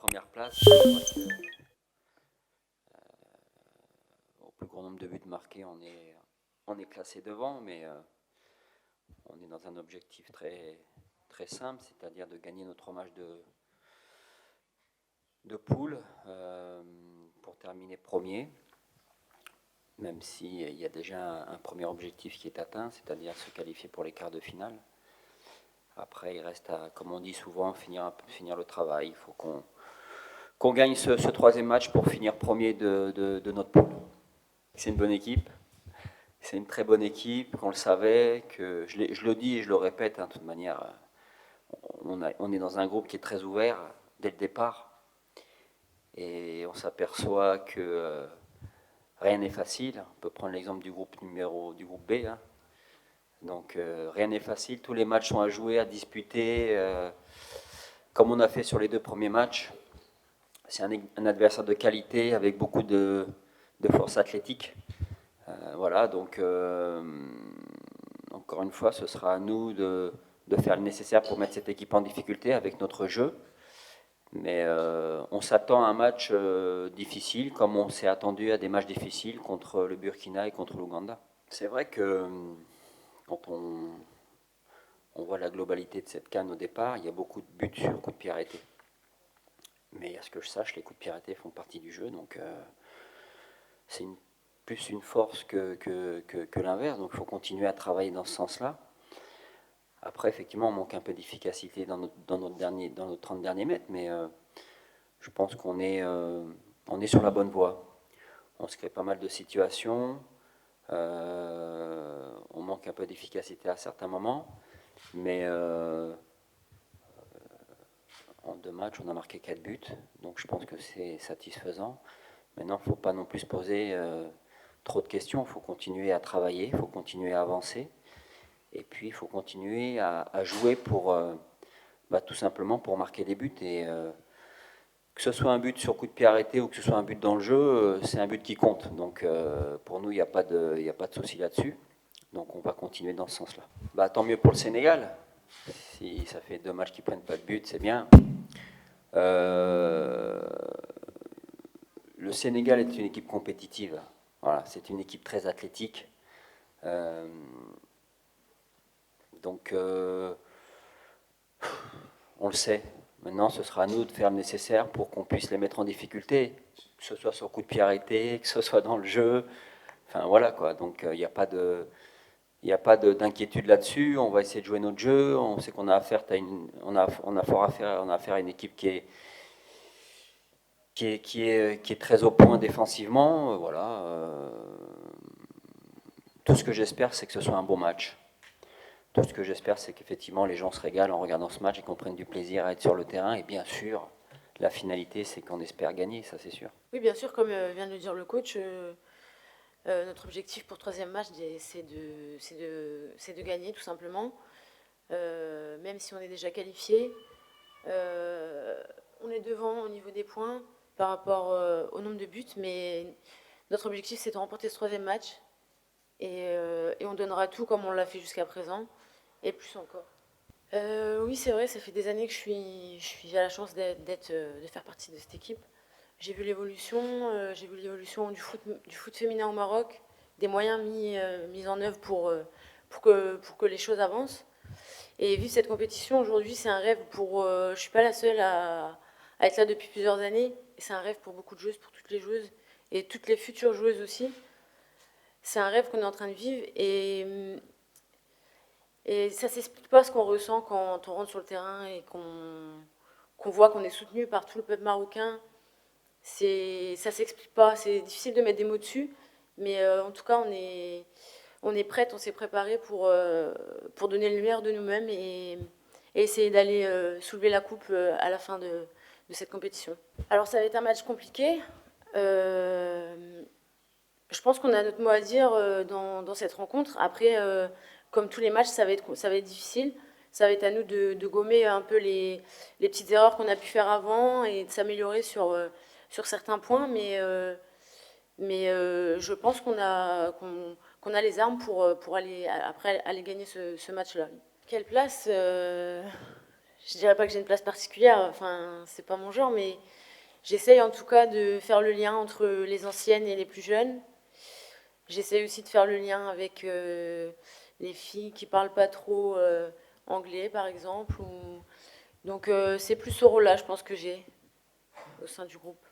première place. C'est vrai que, au plus grand nombre de buts marqués, on est classé devant, mais on est dans un objectif très, très simple, c'est-à-dire de gagner nos 3 matchs de poule pour terminer premier, même s'il y a déjà un premier objectif qui est atteint, c'est-à-dire se qualifier pour les quarts de finale. Après, il reste à, comme on dit souvent, finir le travail. Il faut qu'on gagne ce troisième match pour finir premier de notre poule. C'est une bonne équipe. C'est une très bonne équipe, qu'on le savait, que je le dis et je le répète, de toute manière, on est dans un groupe qui est très ouvert dès le départ. Et on s'aperçoit que rien n'est facile. On peut prendre l'exemple du groupe B. Donc rien n'est facile. Tous les matchs sont à jouer, à disputer, comme on a fait sur les 2 premiers matchs. C'est un adversaire de qualité avec beaucoup de force athlétique. Voilà, donc encore une fois, ce sera à nous de faire le nécessaire pour mettre cette équipe en difficulté avec notre jeu. Mais on s'attend à un match difficile, comme on s'est attendu à des matchs difficiles contre le Burkina et contre l'Ouganda. C'est vrai que quand on voit la globalité de cette CAN au départ, il y a beaucoup de buts sur coups de pied arrêtés. Mais à ce que je sache, les coups de pied arrêtés font partie du jeu, donc c'est plus une force que l'inverse, donc il faut continuer à travailler dans ce sens-là. Après, effectivement, on manque un peu d'efficacité dans nos 30 derniers mètres, mais je pense qu'on est sur la bonne voie. On se crée pas mal de situations, on manque un peu d'efficacité à certains moments, mais en 2 matchs, on a marqué 4 buts, donc je pense que c'est satisfaisant. Maintenant, il ne faut pas non plus se poser trop de questions, il faut continuer à travailler, il faut continuer à avancer. Et puis, il faut continuer à jouer pour, tout simplement pour marquer des buts. Et que ce soit un but sur coup de pied arrêté ou que ce soit un but dans le jeu, c'est un but qui compte. Donc, pour nous, il n'y a pas de souci là-dessus. Donc, on va continuer dans ce sens-là. Tant mieux pour le Sénégal. Si ça fait 2 matchs qui ne prennent pas de but, c'est bien. Le Sénégal est une équipe compétitive. Voilà, c'est une équipe très athlétique. Donc, on le sait. Maintenant, ce sera à nous de faire le nécessaire pour qu'on puisse les mettre en difficulté, que ce soit sur coup de pied arrêté, que ce soit dans le jeu. Enfin, voilà quoi. Donc, il n'y a pas d'inquiétude là-dessus. On va essayer de jouer notre jeu. On sait qu'on a affaire à une équipe qui est très au point défensivement. Voilà. Tout ce que j'espère, c'est que ce soit un bon match. Tout ce que j'espère, c'est qu'effectivement, les gens se régalent en regardant ce match et qu'on prenne du plaisir à être sur le terrain. Et bien sûr, la finalité, c'est qu'on espère gagner, ça c'est sûr. Oui, bien sûr, comme vient de le dire le coach, notre objectif pour le troisième match, c'est de gagner, tout simplement. Même si on est déjà qualifié, on est devant au niveau des points par rapport au nombre de buts, mais notre objectif, c'est de remporter ce troisième match. Et on donnera tout comme on l'a fait jusqu'à présent, et plus encore. Oui, c'est vrai, ça fait des années que j'ai la chance de faire partie de cette équipe. J'ai vu l'évolution du foot féminin au Maroc, des moyens mis en œuvre pour que les choses avancent. Et vivre cette compétition aujourd'hui, c'est un rêve pour. Je ne suis pas la seule à être là depuis plusieurs années. C'est un rêve pour beaucoup de joueuses, pour toutes les joueuses et toutes les futures joueuses aussi. C'est un rêve qu'on est en train de vivre et ça ne s'explique pas ce qu'on ressent quand on rentre sur le terrain et qu'on voit qu'on est soutenu par tout le peuple marocain. Ça ne s'explique pas, c'est difficile de mettre des mots dessus, mais en tout cas, on est prête, on s'est préparé pour donner le meilleur de nous-mêmes et essayer d'aller soulever la coupe à la fin de cette compétition. Alors, ça va être un match compliqué. Je pense qu'on a notre mot à dire dans cette rencontre. Après, comme tous les matchs, ça va être difficile. Ça va être à nous de gommer un peu les petites erreurs qu'on a pu faire avant et de s'améliorer sur certains points. Mais je pense qu'on a les armes pour aller gagner ce match-là. Quelle place je dirais pas que j'ai une place particulière, enfin, c'est pas mon genre, mais j'essaye en tout cas de faire le lien entre les anciennes et les plus jeunes. J'essaye aussi de faire le lien avec les filles qui parlent pas trop anglais, par exemple. Donc c'est plus ce rôle-là, je pense que j'ai au sein du groupe.